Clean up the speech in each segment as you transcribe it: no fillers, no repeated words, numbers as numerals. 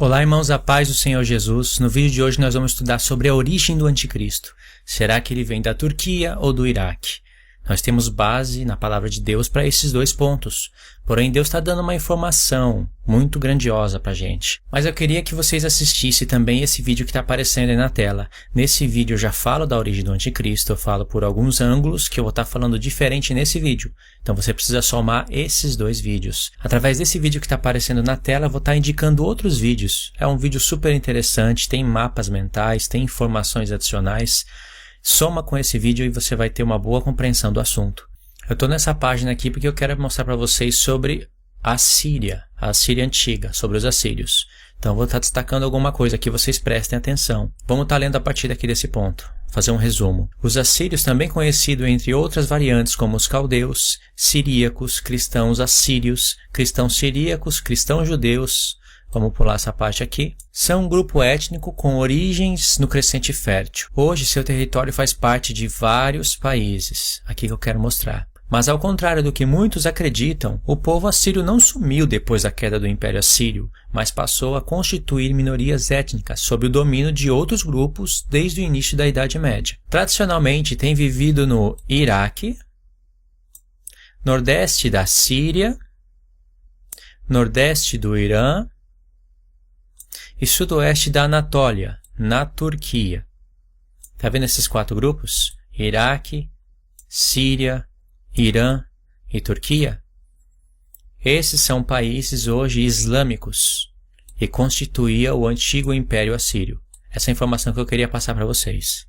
Olá, irmãos, a paz do Senhor Jesus. No vídeo de hoje nós vamos estudar sobre a origem do anticristo. Será que ele vem da Turquia ou do Iraque? Nós temos base na palavra de Deus para esses dois pontos. Porém, Deus está dando uma informação muito grandiosa para a gente. Mas eu queria que vocês assistissem também esse vídeo que está aparecendo aí na tela. Nesse vídeo eu já falo da origem do anticristo, eu falo por alguns ângulos que eu vou estar falando diferente nesse vídeo. Então você precisa somar esses dois vídeos. Através desse vídeo que está aparecendo na tela, eu vou estar indicando outros vídeos. É um vídeo super interessante, tem mapas mentais, tem informações adicionais. Soma com esse vídeo e você vai ter uma boa compreensão do assunto. Eu estou nessa página aqui porque eu quero mostrar para vocês sobre a Síria antiga, sobre os assírios. Então eu vou estar destacando alguma coisa aqui, vocês prestem atenção. Vamos estar lendo a partir daqui desse ponto. Fazer um resumo. Os assírios, também conhecidos entre outras variantes como os caldeus, siríacos, cristãos assírios, cristãos siríacos, cristãos judeus, vamos pular essa parte aqui, são um grupo étnico com origens no Crescente Fértil. Hoje seu território faz parte de vários países, aqui que eu quero mostrar. Mas ao contrário do que muitos acreditam, o povo assírio não sumiu depois da queda do Império Assírio, mas passou a constituir minorias étnicas sob o domínio de outros grupos desde o início da Idade Média. Tradicionalmente tem vivido no Iraque, nordeste da Síria, nordeste do Irã e sudoeste da Anatólia, na Turquia. Está vendo esses quatro grupos? Iraque, Síria, Irã e Turquia? Esses são países hoje islâmicos e constituía o antigo Império Assírio. Essa é a informação que eu queria passar para vocês.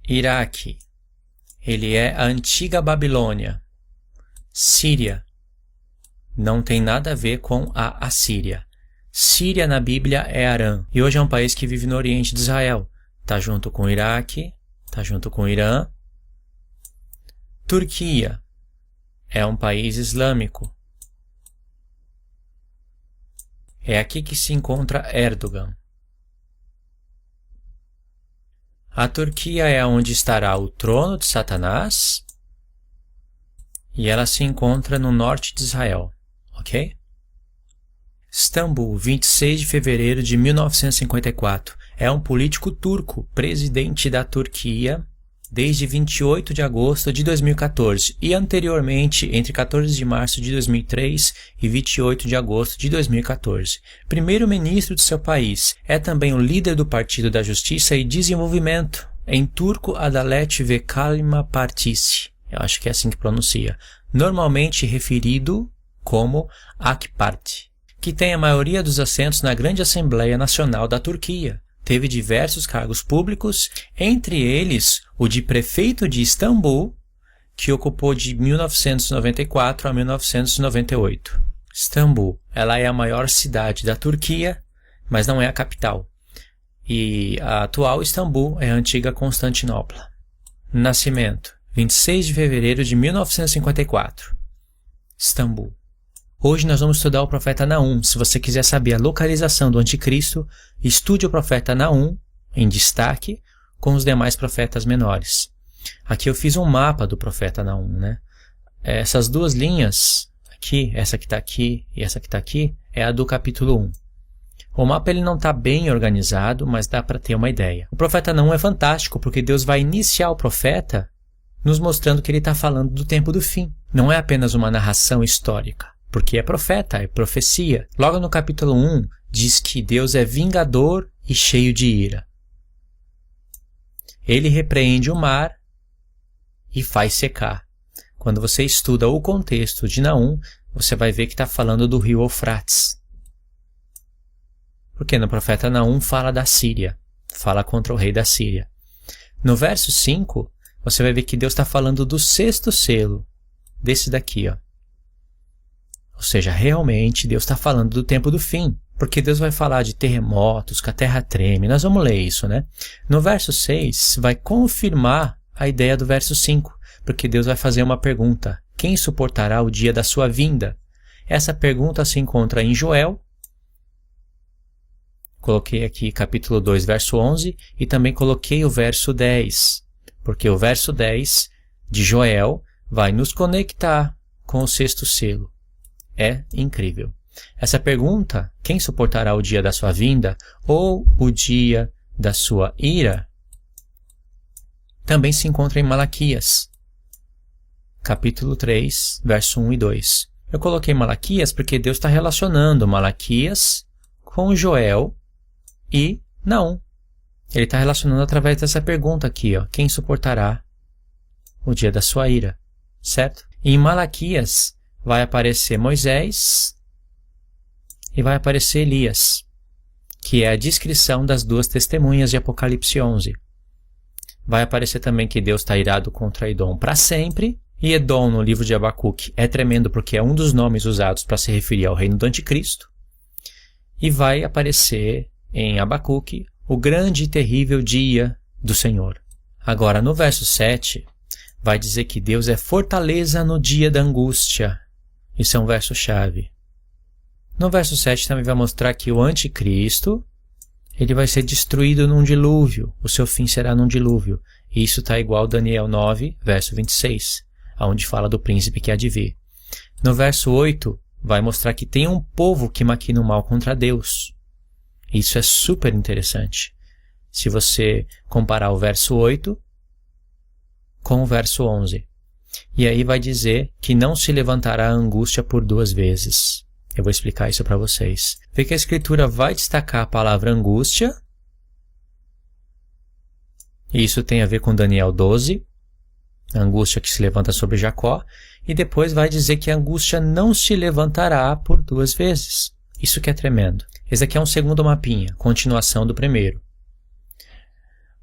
Iraque, ele é a antiga Babilônia. Síria, não tem nada a ver com a Assíria. Síria na Bíblia é Arã, e hoje é um país que vive no Oriente de Israel. Está junto com o Iraque, está junto com o Irã. Turquia é um país islâmico. É aqui que se encontra Erdogan. A Turquia é onde estará o trono de Satanás e ela se encontra no norte de Israel, ok? Istambul, 26 de fevereiro de 1954. É um político turco, presidente da Turquia, desde 28 de agosto de 2014 e anteriormente entre 14 de março de 2003 e 28 de agosto de 2014. Primeiro-ministro de seu país, é também o líder do Partido da Justiça e Desenvolvimento, em turco Adalet ve Kalma Partisi, eu acho que é assim que pronuncia, normalmente referido como AK Parti, que tem a maioria dos assentos na Grande Assembleia Nacional da Turquia. Teve diversos cargos públicos, entre eles o de prefeito de Istambul, que ocupou de 1994 a 1998. Istambul, ela é a maior cidade da Turquia, mas não é a capital. E a atual Istambul é a antiga Constantinopla. Nascimento, 26 de fevereiro de 1954. Istambul. Hoje nós vamos estudar o profeta Naum. Se você quiser saber a localização do anticristo, estude o profeta Naum, em destaque, com os demais profetas menores. Aqui eu fiz um mapa do profeta Naum, né? Essas duas linhas, aqui, essa que está aqui e essa que está aqui, é a do capítulo 1. O mapa ele não está bem organizado, mas dá para ter uma ideia. O profeta Naum é fantástico porque Deus vai iniciar o profeta nos mostrando que ele está falando do tempo do fim. Não é apenas uma narração histórica. Porque é profeta, é profecia. Logo no capítulo 1, diz que Deus é vingador e cheio de ira. Ele repreende o mar e faz secar. Quando você estuda o contexto de Naum, você vai ver que está falando do rio Eufrates. Porque no profeta Naum fala da Síria, fala contra o rei da Síria. No verso 5, você vai ver que Deus está falando do sexto selo, desse daqui, ó. Ou seja, realmente Deus está falando do tempo do fim, porque Deus vai falar de terremotos, que a terra treme. Nós vamos ler isso, né? No verso 6, vai confirmar a ideia do verso 5, porque Deus vai fazer uma pergunta. Quem suportará o dia da sua vinda? Essa pergunta se encontra em Joel. Coloquei aqui capítulo 2, verso 11, e também coloquei o verso 10, porque o verso 10 de Joel vai nos conectar com o sexto selo. É incrível. Essa pergunta, quem suportará o dia da sua vinda ou o dia da sua ira, também se encontra em Malaquias, capítulo 3, verso 1 e 2. Eu coloquei Malaquias porque Deus está relacionando Malaquias com Joel e Naum. Ele está relacionando através dessa pergunta aqui, ó, quem suportará o dia da sua ira, certo? E em Malaquias vai aparecer Moisés e vai aparecer Elias, que é a descrição das duas testemunhas de Apocalipse 11. Vai aparecer também que Deus está irado contra Edom para sempre, e Edom no livro de Abacuque é tremendo porque é um dos nomes usados para se referir ao reino do anticristo. E vai aparecer em Abacuque o grande e terrível dia do Senhor. Agora, no verso 7, vai dizer que Deus é fortaleza no dia da angústia. Isso é um verso-chave. No verso 7 também vai mostrar que o anticristo, ele vai ser destruído num dilúvio. O seu fim será num dilúvio. E isso está igual a Daniel 9, verso 26, onde fala do príncipe que há de vir. No verso 8, vai mostrar que tem um povo que maquina o mal contra Deus. Isso é super interessante. Se você comparar o verso 8 com o verso 11. E aí vai dizer que não se levantará a angústia por 2 vezes. Eu vou explicar isso para vocês. Vê que a Escritura vai destacar a palavra angústia. E isso tem a ver com Daniel 12, a angústia que se levanta sobre Jacó. E depois vai dizer que a angústia não se levantará por 2 vezes. Isso que é tremendo. Esse aqui é um segundo mapinha, continuação do primeiro.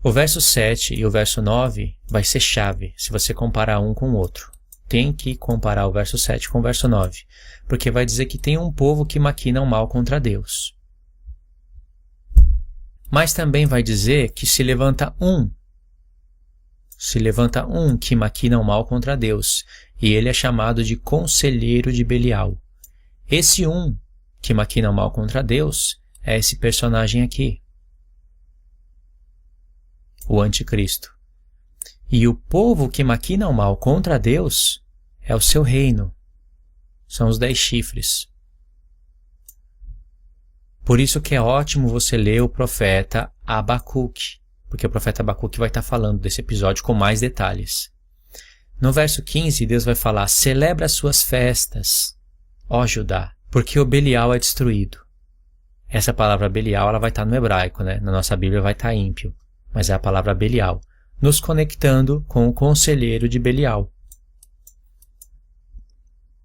O verso 7 e o verso 9 vai ser chave se você comparar um com o outro. Tem que comparar o verso 7 com o verso 9, porque vai dizer que tem um povo que maquina o mal contra Deus. Mas também vai dizer que se levanta um que maquina o mal contra Deus, e ele é chamado de conselheiro de Belial. Esse um que maquina o mal contra Deus é esse personagem aqui, o anticristo. E o povo que maquina o mal contra Deus é o seu reino. São os 10 chifres. Por isso que é ótimo você ler o profeta Abacuque, porque o profeta Abacuque vai estar falando desse episódio com mais detalhes. No verso 15, Deus vai falar: celebra as suas festas, ó Judá, porque o Belial é destruído. Essa palavra Belial ela vai estar no hebraico, né? Na nossa Bíblia vai estar ímpio, mas é a palavra Belial, nos conectando com o conselheiro de Belial.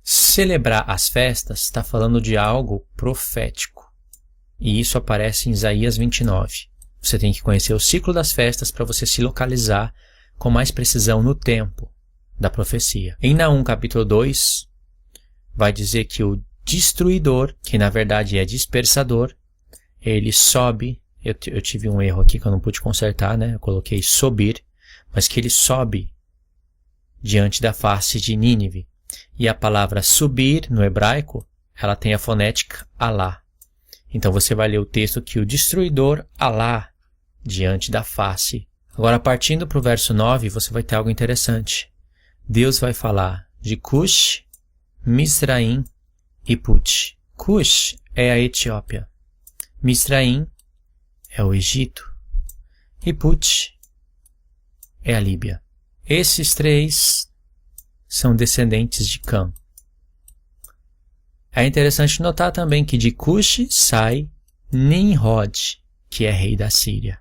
Celebrar as festas está falando de algo profético. E isso aparece em Isaías 29. Você tem que conhecer o ciclo das festas para você se localizar com mais precisão no tempo da profecia. Em Naum capítulo 2, vai dizer que o destruidor, que na verdade é dispersador, ele sobe. Eu tive um erro aqui que eu não pude consertar, né? Eu coloquei subir, mas que ele sobe diante da face de Nínive. E a palavra subir, no hebraico, ela tem a fonética Alá. Então você vai ler o texto que o destruidor Alá diante da face. Agora, partindo para o verso 9, você vai ter algo interessante. Deus vai falar de Cush, Misraim e Put. Cush é a Etiópia. Misraim é o Egito. E Put é a Líbia. Esses 3 são descendentes de Cã. É interessante notar também que de Cush sai Nimrod, que é rei da Síria.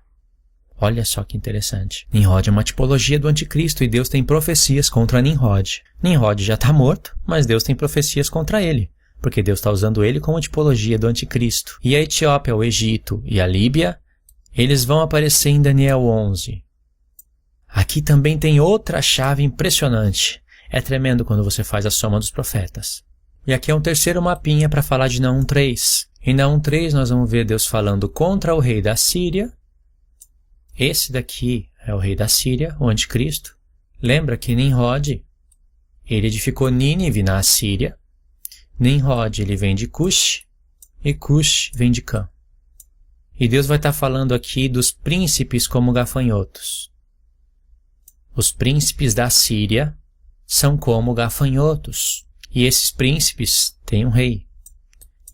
Olha só que interessante. Nimrod é uma tipologia do anticristo e Deus tem profecias contra Nimrod. Nimrod já está morto, mas Deus tem profecias contra ele, porque Deus está usando ele como tipologia do anticristo. E a Etiópia, o Egito e a Líbia, eles vão aparecer em Daniel 11. Aqui também tem outra chave impressionante. É tremendo quando você faz a soma dos profetas. E aqui é um terceiro mapinha para falar de Naum 3. Em Naum 3 nós vamos ver Deus falando contra o rei da Síria. Esse daqui é o rei da Síria, o anticristo. Lembra que Nimrod, ele edificou Nínive na Síria. Nimrod, ele vem de Cush, e Cush vem de Cã. E Deus vai estar falando aqui dos príncipes como gafanhotos. Os príncipes da Síria são como gafanhotos. E esses príncipes têm um rei.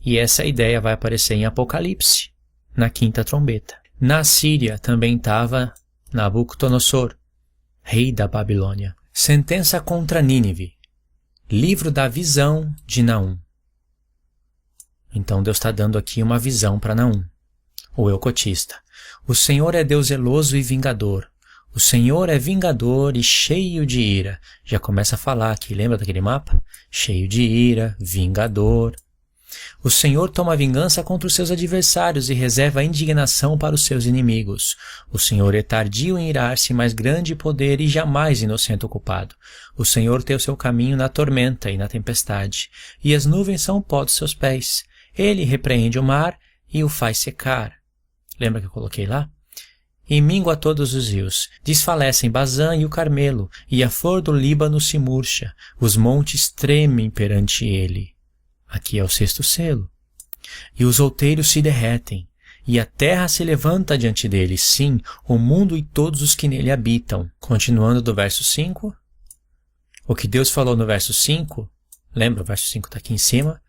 E essa ideia vai aparecer em Apocalipse, na quinta trombeta. Na Síria também estava Nabucodonosor, rei da Babilônia. Sentença contra Nínive. Livro da visão de Naum. Então Deus está dando aqui uma visão para Naum, o eucotista. O Senhor é Deus zeloso e vingador. O Senhor é vingador e cheio de ira. Já começa a falar aqui, lembra daquele mapa? Cheio de ira, vingador. O Senhor toma vingança contra os seus adversários e reserva a indignação para os seus inimigos. O Senhor é tardio em irar-se, mas grande poder e jamais inocente o culpado. O Senhor tem o seu caminho na tormenta e na tempestade, e as nuvens são o pó dos seus pés. Ele repreende o mar e o faz secar. Lembra que eu coloquei lá? E mingua todos os rios. Desfalecem Bazã e o Carmelo, e a flor do Líbano se murcha. Os montes tremem perante ele. Aqui é o sexto selo. E os outeiros se derretem, e a terra se levanta diante dele, sim, o mundo e todos os que nele habitam. Continuando do verso 5. O que Deus falou no verso 5, lembra, o verso 5 está aqui em cima,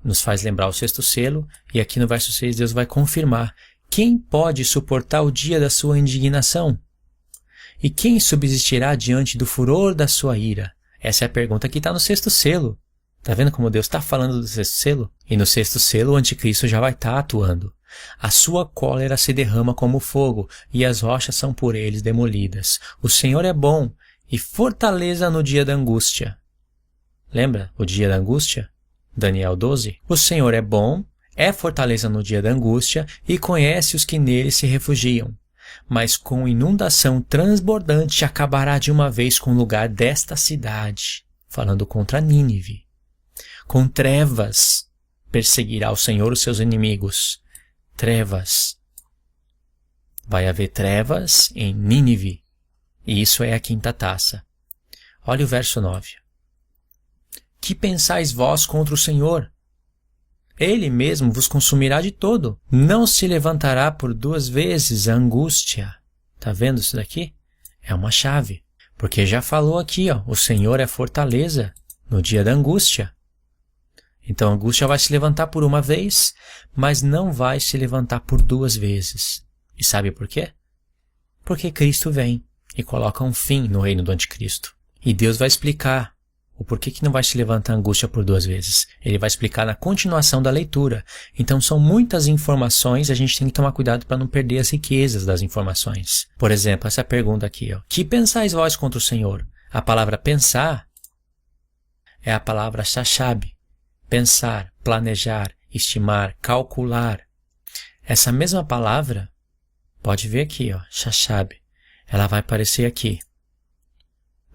nos faz lembrar o sexto selo, e aqui no verso 6 Deus vai confirmar: quem pode suportar o dia da sua indignação? E quem subsistirá diante do furor da sua ira? Essa é a pergunta que está no sexto selo. Está vendo como Deus está falando do sexto selo? E no sexto selo o anticristo já vai estar atuando. A sua cólera se derrama como fogo, e as rochas são por eles demolidas. O Senhor é bom e fortaleza no dia da angústia. Lembra o dia da angústia? Daniel 12. O Senhor é bom, é fortaleza no dia da angústia e conhece os que nele se refugiam. Mas com inundação transbordante acabará de uma vez com o lugar desta cidade. Falando contra Nínive. Com trevas perseguirá o Senhor os seus inimigos. Trevas. Vai haver trevas em Nínive. E isso é a quinta taça. Olha o verso 9. Que pensais vós contra o Senhor? Ele mesmo vos consumirá de todo. Não se levantará por duas vezes a angústia. Tá vendo isso daqui? É uma chave. Porque já falou aqui, ó, o Senhor é fortaleza no dia da angústia. Então a angústia vai se levantar por uma vez, mas não vai se levantar por duas vezes. E sabe por quê? Porque Cristo vem e coloca um fim no reino do anticristo. E Deus vai explicar o porquê que não vai se levantar a angústia por duas vezes. Ele vai explicar na continuação da leitura. Então são muitas informações, a gente tem que tomar cuidado para não perder as riquezas das informações. Por exemplo, essa pergunta aqui, ó. Que pensais vós contra o Senhor? A palavra pensar é a palavra shashab. Pensar, planejar, estimar, calcular. Essa mesma palavra, pode ver aqui, ó, shashab. Ela vai aparecer aqui.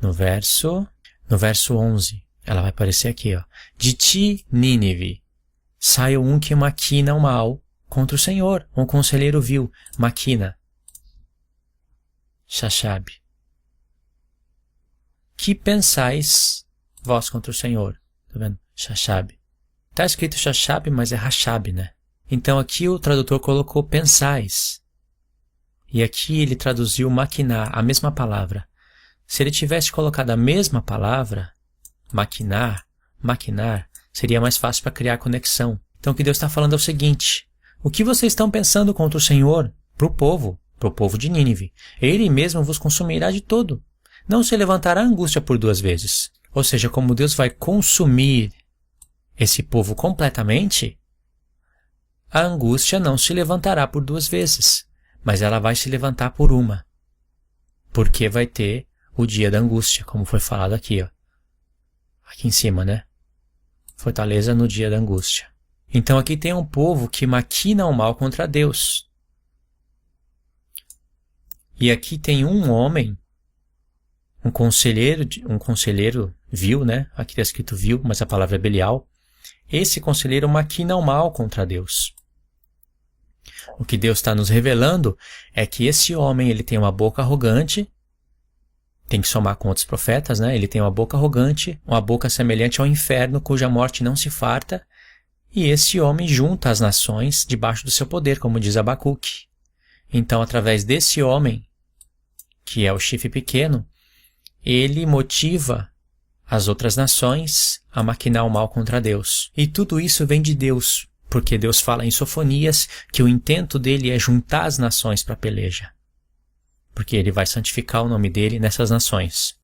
No verso 11, ela vai aparecer aqui, ó. De ti, Nínive, saiu um que maquina o mal contra o Senhor. Um conselheiro vil, maquina. Shashab. Que pensais vós contra o Senhor? Tá vendo? Shashab. Está escrito shashab, mas é rachab, né? Então aqui o tradutor colocou pensais. E aqui ele traduziu maquinar, a mesma palavra. Se ele tivesse colocado a mesma palavra, maquinar, seria mais fácil para criar conexão. Então o que Deus está falando é o seguinte: o que vocês estão pensando contra o Senhor? Para o povo de Nínive. Ele mesmo vos consumirá de todo. Não se levantará angústia por duas vezes. Ou seja, como Deus vai consumir esse povo completamente, a angústia não se levantará por duas vezes, mas ela vai se levantar por uma. Porque vai ter o dia da angústia, como foi falado aqui, ó. Aqui em cima, né? Fortaleza no dia da angústia. Então aqui tem um povo que maquina o mal contra Deus. E aqui tem um homem, um conselheiro vil, né? Aqui está escrito vil, mas a palavra é Belial. Esse conselheiro maquina o mal contra Deus. O que Deus está nos revelando é que esse homem ele tem uma boca arrogante, tem que somar com outros profetas, né? Ele tem uma boca arrogante, uma boca semelhante ao inferno, cuja morte não se farta, e esse homem junta as nações debaixo do seu poder, como diz Abacuque. Então, através desse homem, que é o chifre pequeno, ele motiva as outras nações a maquinar o mal contra Deus. E tudo isso vem de Deus, porque Deus fala em Sofonias que o intento dele é juntar as nações para a peleja, porque ele vai santificar o nome dele nessas nações.